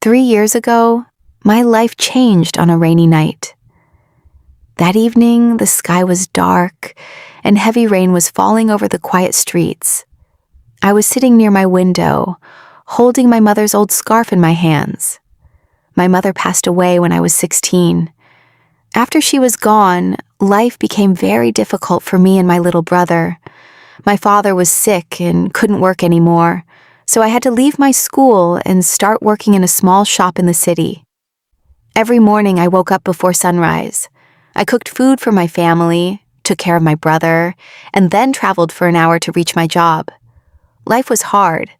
3 years ago, my life changed on a rainy night. That evening, the sky was dark and heavy rain was falling over the quiet streets. I was sitting near my window, holding my mother's old scarf in my hands. My mother passed away when I was 16. After she was gone, life became very difficult for me and my little brother. My father was sick and couldn't work anymore, so I had to leave my school and start working in a small shop in the city. Every morning I woke up before sunrise. I cooked food for my family, took care of my brother, and then traveled for an hour to reach my job. Life was hard.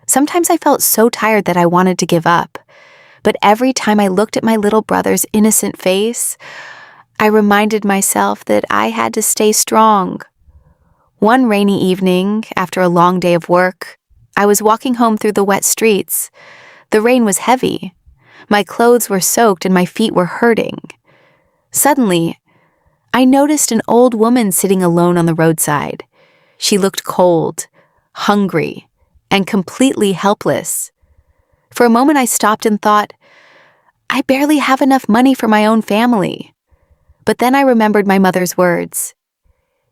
Sometimes I felt so tired that I wanted to give up. But every time I looked at my little brother's innocent face, I reminded myself that I had to stay strong. One rainy evening, after a long day of work, I was walking home through the wet streets. The rain was heavy. My clothes were soaked and my feet were hurting. Suddenly, I noticed an old woman sitting alone on the roadside. She looked cold, hungry, and completely helpless. For a moment I stopped and thought, I barely have enough money for my own family. But then I remembered my mother's words.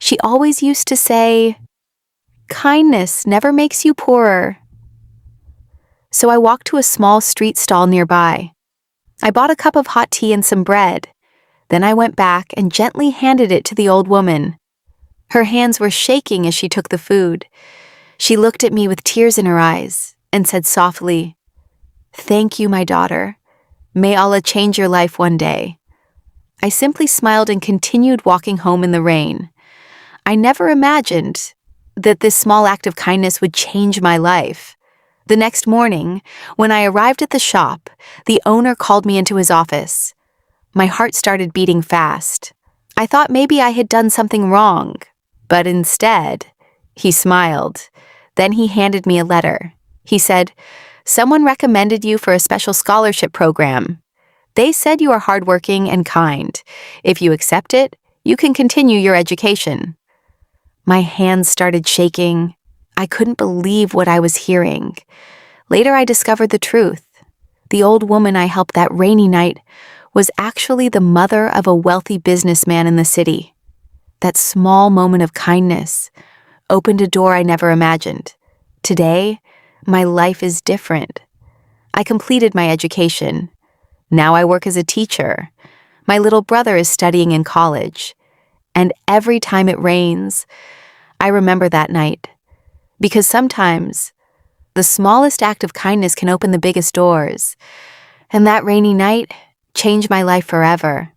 She always used to say, "Kindness never makes you poorer." So I walked to a small street stall nearby. I bought a cup of hot tea and some bread. Then I went back and gently handed it to the old woman. Her hands were shaking as she took the food. She looked at me with tears in her eyes and said softly, "Thank you, my daughter. May Allah change your life one day." I simply smiled and continued walking home in the rain. I never imagined that this small act of kindness would change my life. The next morning, when I arrived at the shop, the owner called me into his office. My heart started beating fast. I thought maybe I had done something wrong, but instead, he smiled. Then he handed me a letter. He said, "Someone recommended you for a special scholarship program. They said you are hardworking and kind. If you accept it, you can continue your education." My hands started shaking. I couldn't believe what I was hearing. Later I discovered the truth. The old woman I helped that rainy night was actually the mother of a wealthy businessman in the city. That small moment of kindness opened a door I never imagined. Today, my life is different. I completed my education. Now I work as a teacher. My little brother is studying in college. And every time it rains, I remember that night. Because sometimes, the smallest act of kindness can open the biggest doors. And that rainy night changed my life forever.